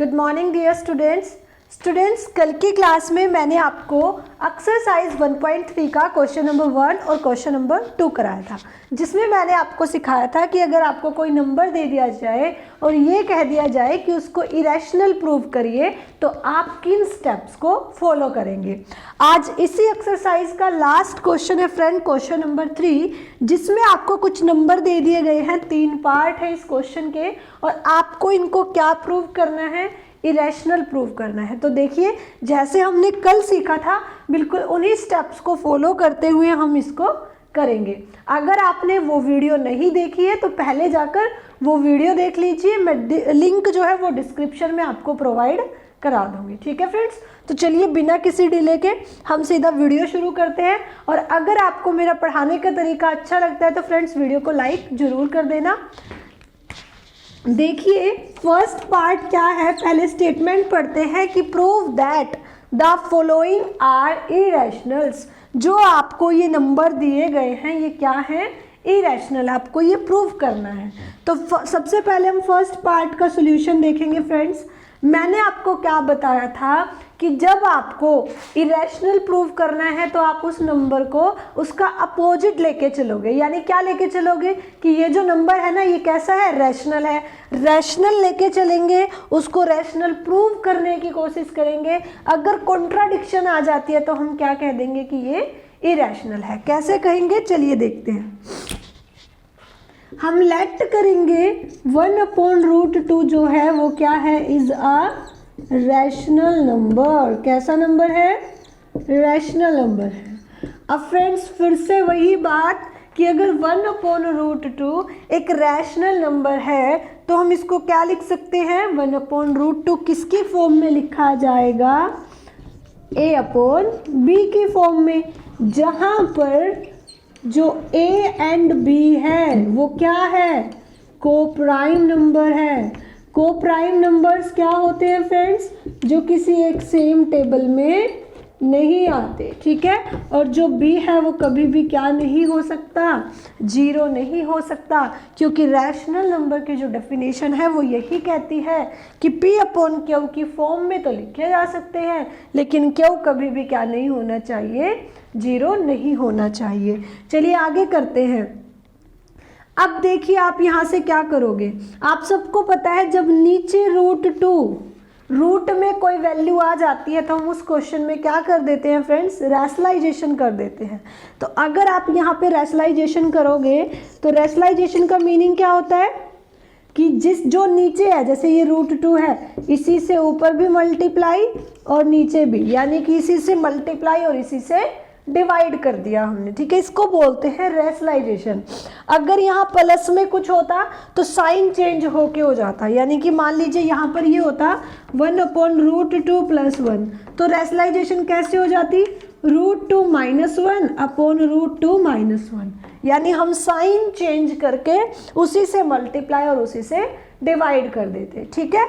Good morning dear students, कल की class में मैंने आपको एक्सरसाइज 1.3 का क्वेश्चन नंबर 1 और क्वेश्चन नंबर 2 कराया था, जिसमें मैंने आपको सिखाया था कि अगर आपको कोई नंबर दे दिया जाए और ये कह दिया जाए कि उसको इरेशनल प्रूव करिए तो आप किन स्टेप्स को फॉलो करेंगे। आज इसी एक्सरसाइज का लास्ट क्वेश्चन है फ्रेंड, क्वेश्चन नंबर 3, जिसमें आपको कुछ नंबर दे दिए गए हैं। 3 पार्ट है इस क्वेश्चन के और आपको इनको क्या प्रूव करना है, इरेशनल प्रूव करना है। तो देखिए, जैसे हमने कल सीखा था बिल्कुल उन्हीं स्टेप्स को फॉलो करते हुए हम इसको करेंगे। अगर आपने वो वीडियो नहीं देखी है तो पहले जाकर वो वीडियो देख लीजिए, मैं लिंक जो है वो डिस्क्रिप्शन में आपको प्रोवाइड करा दूंगी। ठीक है फ्रेंड्स, तो चलिए बिना किसी डिले के हम सीधा वीडियो शुरू करते हैं। और अगर आपको मेरा पढ़ाने का तरीका अच्छा लगता है तो फ्रेंड्स वीडियो को लाइक जरूर कर देना। देखिए फर्स्ट पार्ट क्या है, पहले स्टेटमेंट पढ़ते हैं कि prove that the following are irrationals. जो आपको ये नंबर दिए गए हैं ये क्या है, इरेशनल, आपको ये प्रूव करना है। तो सबसे पहले हम फर्स्ट पार्ट का सॉल्यूशन देखेंगे फ्रेंड्स। मैंने आपको क्या बताया था कि जब आपको इरेशनल प्रूव करना है तो आप उस नंबर को उसका अपोजिट लेके चलोगे। यानी क्या लेके चलोगे कि ये जो नंबर है ना ये कैसा है, रैशनल है। रैशनल लेके चलेंगे, उसको रैशनल प्रूव करने की कोशिश करेंगे। अगर कॉन्ट्राडिक्शन आ जाती है तो हम क्या कह देंगे कि ये इरेशनल है। कैसे कहेंगे चलिए देखते हैं। हम लेट करेंगे 1/√2 जो है वो क्या है, इज अ रैशनल नंबर। कैसा नंबर है, रैशनल नंबर है। अब फ्रेंड्स फिर से वही बात कि अगर 1/√2 एक रैशनल नंबर है तो हम इसको क्या लिख सकते हैं, 1/√2 किसकी फॉर्म में लिखा जाएगा, a/b की फॉर्म में, जहां पर जो a एंड b है वो क्या है, कोप्राइम नंबर है। कोप्राइम नंबर्स क्या होते हैं फ्रेंड्स, जो किसी एक सेम टेबल में नहीं आते। ठीक है, और जो b है वो कभी भी क्या नहीं हो सकता, 0 नहीं हो सकता, क्योंकि रैशनल नंबर की जो डेफिनेशन है वो यही कहती है कि p/q की फॉर्म में तो लिखे जा सकते हैं लेकिन q कभी भी क्या नहीं होना चाहिए, 0 नहीं होना चाहिए। चलिए आगे करते हैं। अब देखिए आप यहाँ से क्या करोगे, आप सबको पता है जब नीचे √2 रूट में कोई वैल्यू आ जाती है तो हम उस क्वेश्चन में क्या कर देते हैं फ्रेंड्स, रैशनलाइजेशन कर देते हैं। तो अगर आप यहाँ पे रैशनलाइजेशन करोगे तो रैशनलाइजेशन का मीनिंग क्या होता है कि जो नीचे है, जैसे ये √2 है, इसी से ऊपर भी मल्टीप्लाई और नीचे भी, यानी कि इसी से मल्टीप्लाई और इसी से डिवाइड कर दिया हमने। ठीक है, इसको बोलते हैं रैशनलाइजेशन। अगर यहाँ प्लस में कुछ होता तो साइन चेंज होके हो जाता, यानी कि मान लीजिए यहाँ पर ये होता 1/√2 + 1, तो रैशनलाइजेशन कैसे हो जाती, √2 - 1/√2 - 1, यानी हम साइन चेंज करके उसी से मल्टीप्लाई और उसी से डिवाइड कर देते। ठीक है,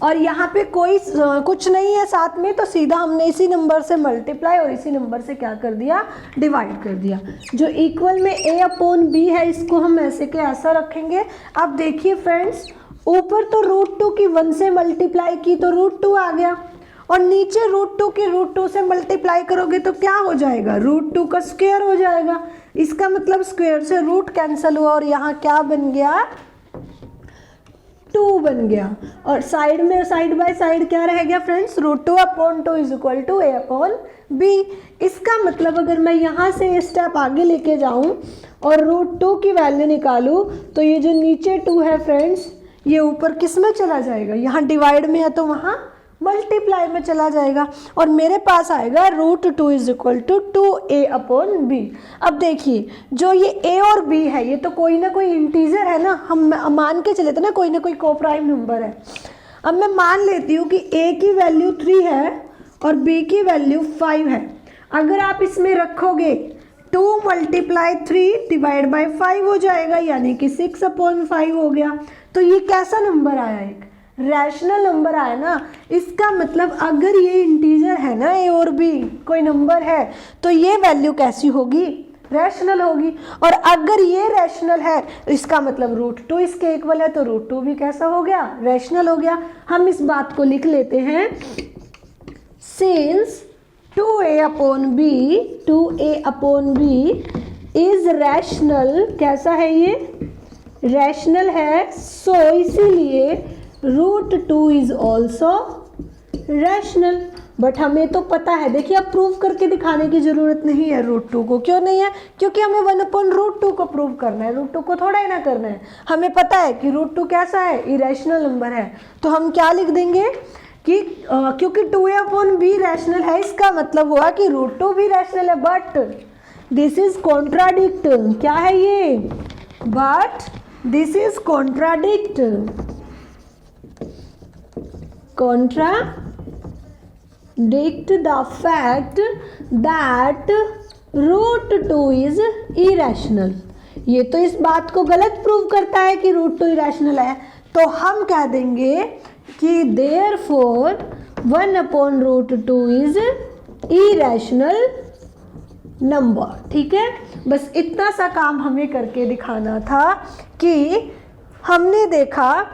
और यहाँ पे कोई कुछ नहीं है साथ में, तो सीधा हमने इसी नंबर से मल्टीप्लाई और इसी नंबर से क्या कर दिया, डिवाइड कर दिया। जो इक्वल में a/b है इसको हम ऐसे के ऐसा रखेंगे। अब देखिए फ्रेंड्स, ऊपर तो √2 की 1 से मल्टीप्लाई की तो √2 आ गया, और नीचे √2 की √2 से मल्टीप्लाई करोगे तो क्या हो जाएगा, √2 का स्क्वायर हो जाएगा। इसका मतलब स्क्वायर से रूट कैंसिल हुआ और यहाँ क्या बन गया, 2 बन गया। और साइड में साइड बाय साइड क्या रह गया फ्रेंड्स, √2/2 = a/b। इसका मतलब अगर मैं यहाँ से स्टेप आगे लेके जाऊँ और √2 की वैल्यू निकालूँ तो ये जो नीचे 2 है फ्रेंड्स ये ऊपर किस में चला जाएगा, यहाँ डिवाइड में है तो वहाँ मल्टीप्लाई में चला जाएगा और मेरे पास आएगा √2 = 2a/b। अब देखिए जो ये a और b है ये तो कोई ना कोई इंटीजर है ना, हम मान के चले थे ना कोई कोप्राइम नंबर है। अब मैं मान लेती हूँ कि a की वैल्यू 3 है और b की वैल्यू 5 है। अगर आप इसमें रखोगे 2 × 3 / 5 हो जाएगा, यानी कि 6/5 हो गया। तो ये कैसा नंबर आया, एक रैशनल नंबर आया ना। इसका मतलब अगर ये इंटीजर है ना a और b कोई नंबर है तो ये वैल्यू कैसी होगी, रैशनल होगी। और अगर ये रैशनल है इसका मतलब √2 इसके इक्वल है, तो √2 भी कैसा हो गया, रैशनल हो गया। हम इस बात को लिख लेते हैं, सिंस 2a/b इज रैशनल, कैसा है ये, रैशनल है, सो इसीलिए √2 इज ऑल्सो रैशनल। बट हमें तो पता है, देखिए अब प्रूव करके दिखाने की जरूरत नहीं है √2 को। क्यों नहीं है, क्योंकि हमें 1/√2 को प्रूव करना है, √2 को थोड़ा ही ना करना है। हमें पता है कि √2 कैसा है, इरेशनल नंबर है। तो हम क्या लिख देंगे कि क्योंकि 2a/b रैशनल है, इसका मतलब हुआ कि √2 भी रैशनल है। बट दिस इज कॉन्ट्राडिक्ट, क्या है ये, but this is contradict the fact that √2 is irrational। ये तो इस बात को गलत प्रूव करता है कि √2 इरेशनल है। तो हम कह देंगे कि therefore 1/√2 is irrational नंबर। ठीक है, बस इतना सा काम हमें करके दिखाना था कि हमने देखा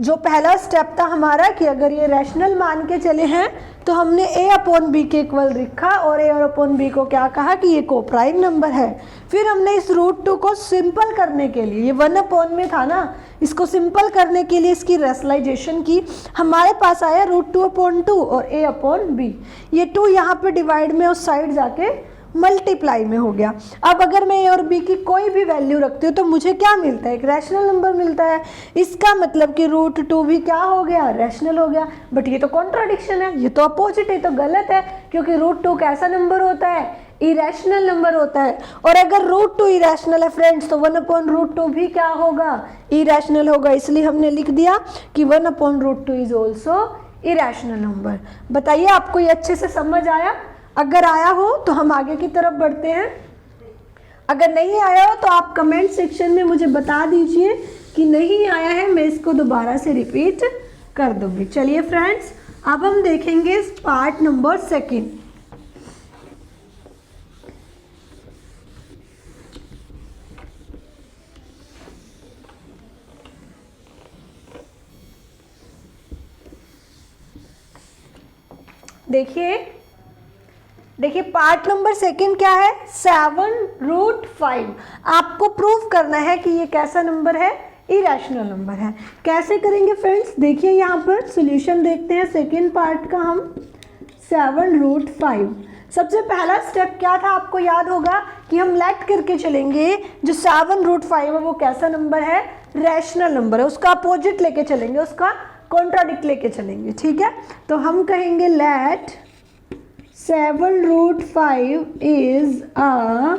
जो पहला स्टेप था हमारा कि अगर ये रैशनल मान के चले हैं तो हमने a/b के इक्वल लिखा और a/b को क्या कहा कि ये कोप्राइम नंबर है। फिर हमने इस √2 को सिंपल करने के लिए, ये 1/ में था ना, इसको सिंपल करने के लिए इसकी रेशनलाइजेशन की, हमारे पास आया √2/2 और a/b। ये 2 यहाँ पे डिवाइड में उस साइड जाके मल्टीप्लाई में हो गया। अब अगर मैं a और b की कोई भी वैल्यू रखती हूँ तो मुझे क्या मिलता है, एक रैशनल नंबर मिलता है। इसका मतलब कि √2 भी क्या हो गया, रैशनल हो गया। बट ये तो कॉन्ट्राडिक्शन है, ये तो अपोजिट है, तो गलत है, क्योंकि √2 कैसा नंबर होता है, इरेशनल नंबर होता है। और अगर √2 इरेशनल है फ्रेंड्स, तो 1/√2 भी क्या होगा, इरेशनल होगा। इसलिए हमने लिख दिया कि 1/√2 इज ऑल्सो इरेशनल नंबर। बताइए आपको ये अच्छे से समझ आया? अगर आया हो तो हम आगे की तरफ बढ़ते हैं, अगर नहीं आया हो तो आप कमेंट सेक्शन में मुझे बता दीजिए कि नहीं आया है, मैं इसको दोबारा से रिपीट कर दूंगी। चलिए फ्रेंड्स, अब हम देखेंगे पार्ट नंबर 2। देखिए पार्ट नंबर 2 क्या है, 7√5। आपको प्रूव करना है कि ये कैसा नंबर है, इरेशनल नंबर है। कैसे करेंगे फ्रेंड्स, देखिए यहाँ पर सॉल्यूशन देखते हैं सेकंड पार्ट का हम। 7√5, सबसे पहला स्टेप क्या था आपको याद होगा कि हम लेट करके चलेंगे, जो 7√5 है वो कैसा नंबर है, रैशनल नंबर है। उसका अपोजिट लेके चलेंगे, उसका कॉन्ट्राडिक्ट लेके चलेंगे। ठीक है, तो हम कहेंगे let 7√5 is a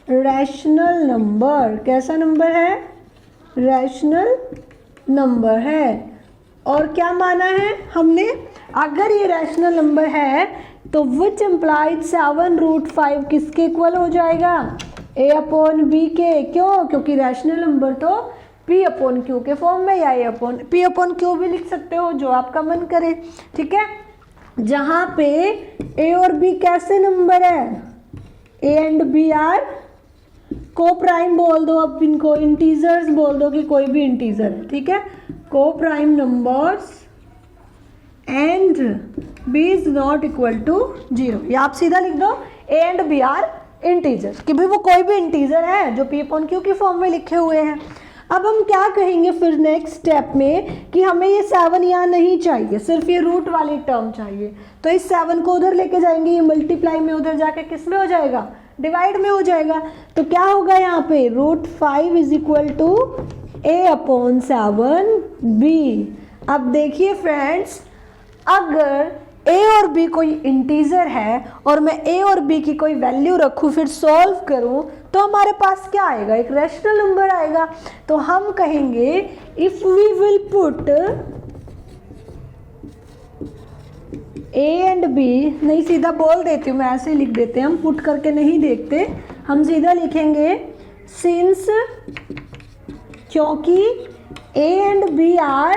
rational number. कैसा नंबर है, रैशनल नंबर है। और क्या माना है हमने, अगर ये रैशनल नंबर है तो विच इम्प्लाइड 7√5 किसके इक्वल हो जाएगा, a/b के। क्यों, क्योंकि रैशनल नंबर तो p/q के फॉर्म में, या p/q भी लिख सकते हो, जो आपका मन करे। ठीक है, जहां पे a और b कैसे नंबर है, a एंड b आर को प्राइम बोल दो, अब इनको इंटीजर्स बोल दो कि कोई भी इंटीजर है। ठीक है, को prime numbers and b is not equal to 0। या आप सीधा लिख दो a and b are integer, कि भाई वो कोई भी इंटीजर है जो p/q की फॉर्म में लिखे हुए हैं। अब हम क्या कहेंगे फिर नेक्स्ट स्टेप में कि हमें ये 7 यहाँ नहीं चाहिए, सिर्फ ये रूट वाली टर्म चाहिए। तो इस 7 को उधर लेके जाएंगे, ये मल्टीप्लाई में उधर जाके किस में हो जाएगा, डिवाइड में हो जाएगा। तो क्या होगा यहाँ पे, √5 इज इक्वल टू a/7b। अब देखिए फ्रेंड्स, अगर a और b कोई इंटीजर है और मैं a और b की कोई वैल्यू रखूँ फिर सॉल्व करूँ तो हमारे पास क्या आएगा, एक रैशनल नंबर आएगा। तो हम कहेंगे if we will put a and b, नहीं सीधा बोल देती हूँ मैं, ऐसे लिख देते हैं हम, पुट करके नहीं देखते, हम सीधा लिखेंगे सिंस, क्योंकि a and b are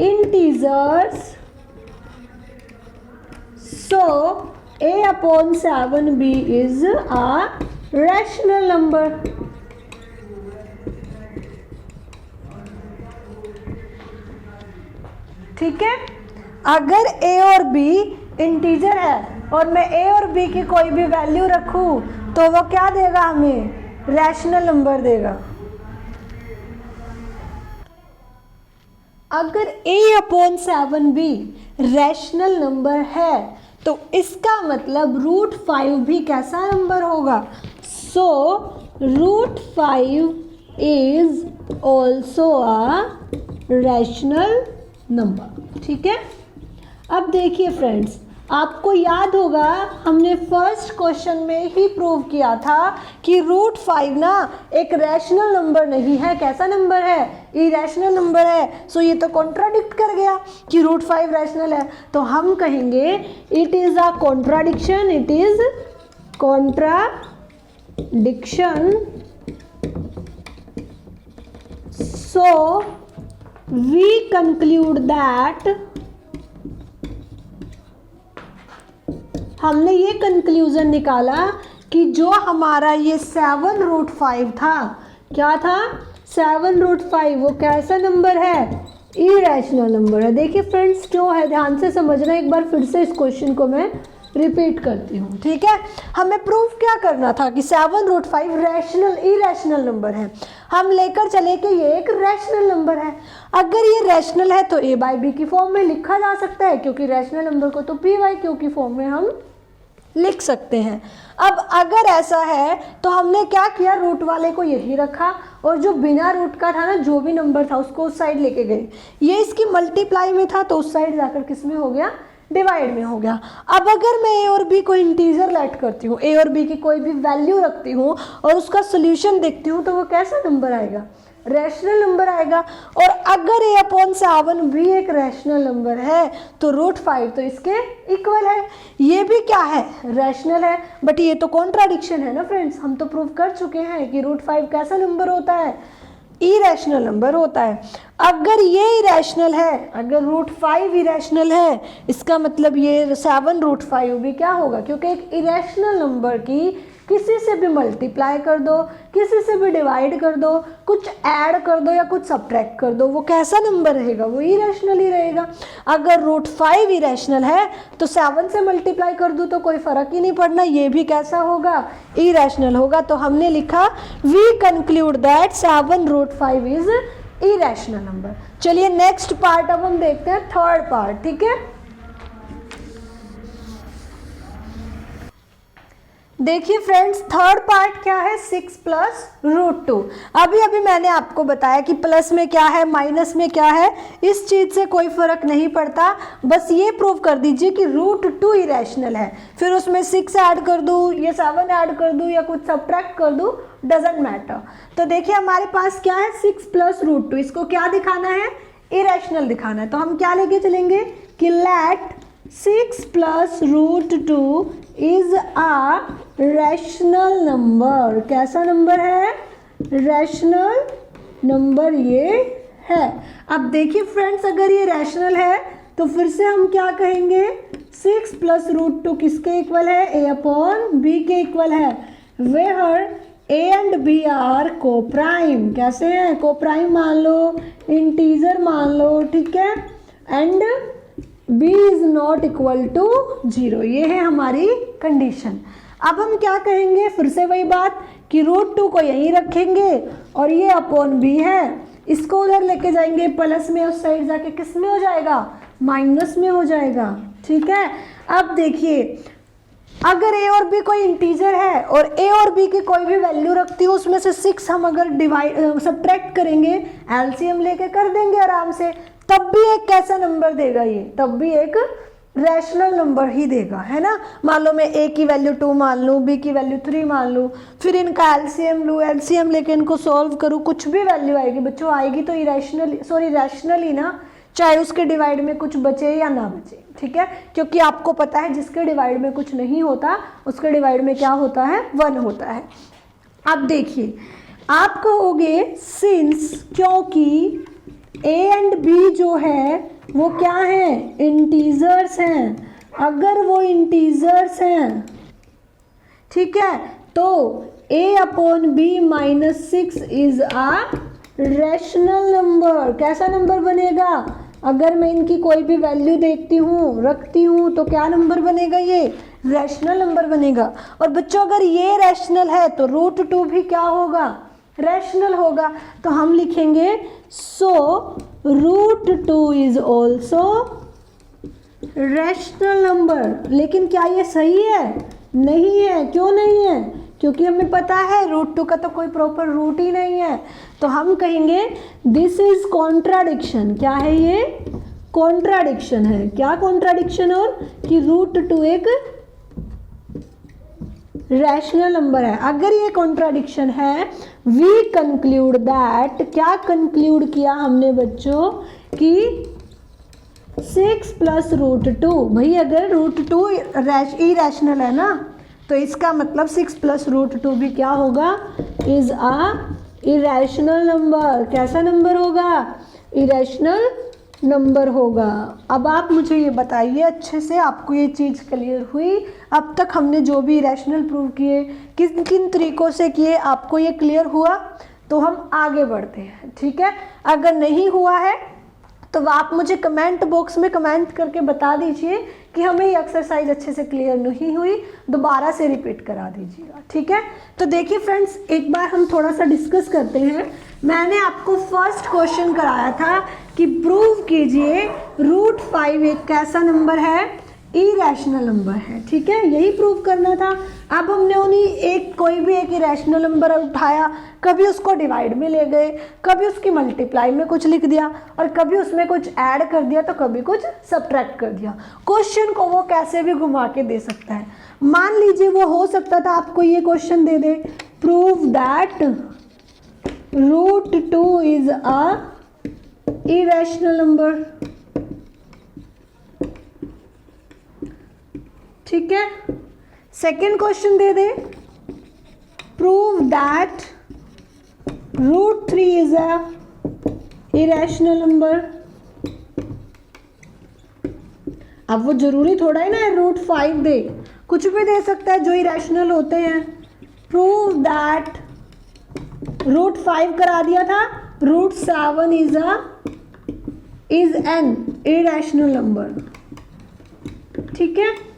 integers, so a/7b is a rational number. ठीक है, अगर a और b इंटीजर है और मैं a और b की कोई भी वैल्यू रखूं तो वो क्या देगा हमें, रैशनल नंबर देगा। अगर a/7b रैशनल नंबर है तो इसका मतलब √5 भी कैसा नंबर होगा। सो √5 is also a rational number. ठीक है, अब देखिए फ्रेंड्स, आपको याद होगा हमने फर्स्ट क्वेश्चन में ही प्रूव किया था कि √5 ना एक रैशनल नंबर नहीं है। कैसा नंबर है, इरैशनल नंबर है। सो ये तो कॉन्ट्राडिक्ट कर गया कि √5 रैशनल है, तो हम कहेंगे it is a contradiction, it is contradiction. So we conclude that, हमने ये कंक्लूजन निकाला कि जो हमारा ये 7√5 था, क्या था, 7√5, वो कैसा नंबर है, इरैशनल नंबर है। देखिए फ्रेंड्स क्यों है, ध्यान से समझना, एक बार फिर से इस क्वेश्चन को मैं रिपीट करती हूँ। ठीक है, हमें प्रूफ क्या करना था कि 7√5 रैशनल इरैशनल नंबर है। हम लेकर चले कि ये एक रैशनल नंबर है। अगर ये रैशनल है तो a/b की फॉर्म में लिखा जा सकता है, क्योंकि रैशनल नंबर को तो p/q की फॉर्म में हम लिख सकते हैं। अब अगर ऐसा है तो हमने क्या किया, रूट वाले को यही रखा और जो बिना रूट का था ना, जो भी नंबर था उसको उस साइड लेके गए। ये इसकी मल्टीप्लाई में था तो उस साइड जाकर किस में हो गया, डिवाइड में हो गया। अब अगर मैं a और b को इंटीजर लेट करती हूँ, a और b की कोई भी वैल्यू रखती हूँ और उसका सोल्यूशन देखती हूँ तो वो कैसा नंबर आएगा, रैशनल नंबर आएगा। और अगर a/7 भी एक रैशनल नंबर है तो √5 तो इसके इक्वल है। ये भी क्या है, रैशनल है। बट ये तो कॉन्ट्राडिक्शन है ना फ्रेंड्स, हम तो प्रूव कर चुके हैं कि √5 कैसा नंबर होता है, इरैशनल नंबर होता है। अगर ये इरैशनल है, अगर √5 इरैशनल है, इसका मतलब ये 7√5 भी क्या होगा, क्योंकि एक इरैशनल नंबर की किसी से भी मल्टीप्लाई कर दो, किसी से भी डिवाइड कर दो, कुछ ऐड कर दो या कुछ सब्ट्रैक्ट कर दो, वो कैसा नंबर रहेगा, वो इरैशनल ही रहेगा। अगर √5 इरैशनल है तो 7 से मल्टीप्लाई कर दूँ तो कोई फ़र्क ही नहीं पड़ना, ये भी कैसा होगा, इरैशनल होगा। तो हमने लिखा we conclude that 7√5 is irrational number. चलिए नेक्स्ट पार्ट अब हम देखते हैं, थर्ड पार्ट। ठीक है, देखिए फ्रेंड्स, थर्ड पार्ट क्या है, 6 + √2। अभी मैंने आपको बताया कि प्लस में क्या है, माइनस में क्या है, इस चीज़ से कोई फर्क नहीं पड़ता। बस ये प्रूव कर दीजिए कि √2 इरैशनल है, फिर उसमें 6 ऐड कर दूँ या 7 ऐड कर दूँ या कुछ सब्ट्रैक्ट कर दूँ, डजेंट मैटर। तो देखिए हमारे पास क्या है, 6 + √2, इसको क्या दिखाना है, इरैशनल दिखाना है। तो हम क्या लेके चलेंगे कि let 6 + √2 is a rational number. कैसा नंबर है, रैशनल नंबर ये है। अब देखिए फ्रेंड्स, अगर ये रैशनल है तो फिर से हम क्या कहेंगे, 6 + √2 किसके इक्वल है, a/b के इक्वल है। Where a and b are coprime. कैसे हैं, कोप्राइम मान लो, इंटीजर मान लो, ठीक है, and b is not equal to 0। ये है हमारी कंडीशन। अब हम क्या कहेंगे, फिर से वही बात कि √2 को यहीं रखेंगे और ये /b है, इसको उधर लेके जाएंगे प्लस में, उस साइड जाके किस में हो जाएगा, माइनस में हो जाएगा। ठीक है, अब देखिए अगर a और b कोई इंटीजर है और a और b की कोई भी वैल्यू रखती हूँ, उसमें से 6 हम अगर डिवाइड सब्ट्रैक्ट करेंगे, एलसीएम लेके कर देंगे आराम से, तब भी एक कैसा नंबर देगा, ये तब भी एक रैशनल नंबर ही देगा, है ना। मान लो मैं a की वैल्यू 2 मान लूँ, b की वैल्यू 3 मान लूँ, फिर इनका एलसीएम लूँ, एलसीएम लेके इनको सॉल्व करूँ, कुछ भी वैल्यू आएगी बच्चों, आएगी तो रैशनल ही ना, चाहे उसके डिवाइड में कुछ बचे या ना बचे। ठीक है, क्योंकि आपको पता है जिसके डिवाइड में कुछ नहीं होता उसके डिवाइड में क्या होता है, 1 होता है। अब देखिए आप कहोगे सिंस, क्योंकि a एंड b जो है वो क्या है, इंटीजर्स हैं। अगर वो इंटीजर्स हैं, ठीक है, तो a upon B minus 6 is a rational number. कैसा नंबर बनेगा? अगर मैं इनकी कोई भी वैल्यू देखती हूँ, रखती हूँ, तो क्या नंबर बनेगा? ये रैशनल नंबर बनेगा। और बच्चों अगर ये रैशनल है तो √2 भी क्या होगा? रैशनल होगा। तो हम लिखेंगे सो √2 इज ऑल्सो रैशनल नंबर। लेकिन क्या ये सही है? नहीं है। क्यों नहीं है? क्योंकि हमें पता है √2 का तो कोई प्रॉपर रूट ही नहीं है। तो हम कहेंगे दिस इज कॉन्ट्राडिक्शन। क्या है ये? कॉन्ट्राडिक्शन है। क्या कॉन्ट्राडिक्शन? और कि √2 एक रैशनल नंबर है। अगर ये कॉन्ट्राडिक्शन है, वी कंक्लूड दैट, क्या कंक्लूड किया हमने बच्चों कि 6 प्लस √2, भाई अगर √2 इरेशनल है ना, तो इसका मतलब 6 प्लस √2 भी क्या होगा? Is a irrational number. कैसा नंबर होगा? इरेशनल नंबर होगा। अब आप मुझे ये बताइए अच्छे से, आपको ये चीज़ क्लियर हुई? अब तक हमने जो भी इरेशनल प्रूव किए, किन किन तरीक़ों से किए, आपको ये क्लियर हुआ? तो हम आगे बढ़ते हैं, ठीक है? अगर नहीं हुआ है तो आप मुझे कमेंट बॉक्स में कमेंट करके बता दीजिए कि हमें ये एक्सरसाइज अच्छे से क्लियर नहीं हुई, दोबारा से रिपीट करा दीजिएगा, ठीक है? तो देखिए फ्रेंड्स, एक बार हम थोड़ा सा डिस्कस करते हैं। मैंने आपको फर्स्ट क्वेश्चन कराया था कि प्रूव कीजिए √5 एक कैसा नंबर है? इरेशनल नंबर है, ठीक है? यही प्रूव करना था। अब हमने उन्हीं कोई भी एक इरेशनल नंबर उठाया, कभी उसको डिवाइड में ले गए, कभी उसकी मल्टीप्लाई में कुछ लिख दिया, और कभी उसमें कुछ ऐड कर दिया, तो कभी कुछ सब्ट्रैक्ट कर दिया। क्वेश्चन को वो कैसे भी घुमा के दे सकता है। मान लीजिए वो हो सकता था आपको ये question they they, prove that √2 is a irrational number, ठीक है? Second question they they, prove that √3 is a irrational number. अब वो जरूरी थोड़ा है ना √5 दे, कुछ भी दे सकता है जो इरेशनल होते हैं। प्रूव दैट √5 करा दिया था, √7 इज एन इरेशनल नंबर, ठीक है?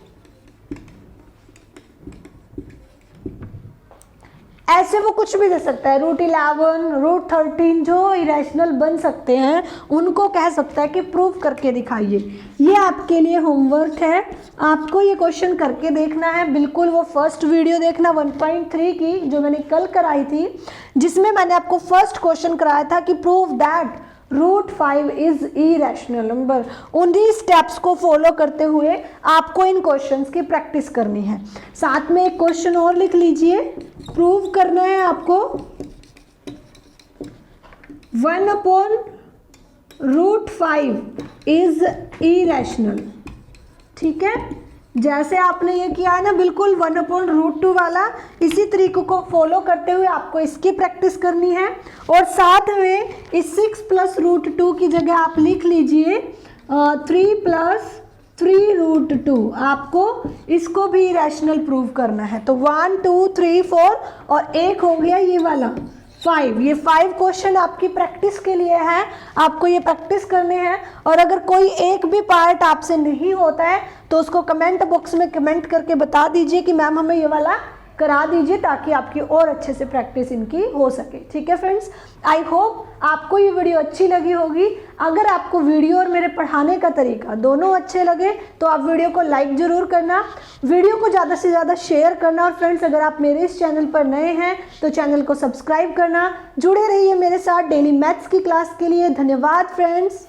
ऐसे वो कुछ भी दे सकता है, √11, √13, जो इरेशनल बन सकते हैं उनको कह सकता है कि प्रूव करके दिखाइए। ये आपके लिए होमवर्क है, आपको ये क्वेश्चन करके देखना है। बिल्कुल वो फर्स्ट वीडियो देखना 1.3 की जो मैंने कल कराई थी, जिसमें मैंने आपको फर्स्ट क्वेश्चन कराया था कि prove that √5 is irrational number. उन्हीं स्टेप्स को फॉलो करते हुए आपको इन क्वेश्चंस की प्रैक्टिस करनी है। साथ में एक क्वेश्चन और लिख लीजिए, प्रूव करना है आपको 1/√5 इज इरेशनल, ठीक है? जैसे आपने ये किया है ना, बिल्कुल 1/√2 वाला, इसी तरीके को फॉलो करते हुए आपको इसकी प्रैक्टिस करनी है। और साथ में इस 6 प्लस √2 की जगह आप लिख लीजिए 3 प्लस 3√2। आपको इसको भी इरेशनल प्रूव करना है। तो 1 2 3 4 और एक हो गया ये वाला 5। ये 5 क्वेश्चन आपकी प्रैक्टिस के लिए है, आपको ये प्रैक्टिस करने हैं। और अगर कोई एक भी पार्ट आपसे नहीं होता है तो उसको कमेंट बॉक्स में कमेंट करके बता दीजिए कि मैम हमें ये वाला करा दीजिए, ताकि आपकी और अच्छे से प्रैक्टिस इनकी हो सके, ठीक है फ्रेंड्स? आई होप आपको ये वीडियो अच्छी लगी होगी। अगर आपको वीडियो और मेरे पढ़ाने का तरीका दोनों अच्छे लगे तो आप वीडियो को लाइक ज़रूर करना, वीडियो को ज़्यादा से ज़्यादा शेयर करना। और फ्रेंड्स, अगर आप मेरे इस चैनल पर नए हैं तो चैनल को सब्सक्राइब करना। जुड़े रहिए मेरे साथ डेली मैथ्स की क्लास के लिए। धन्यवाद फ्रेंड्स।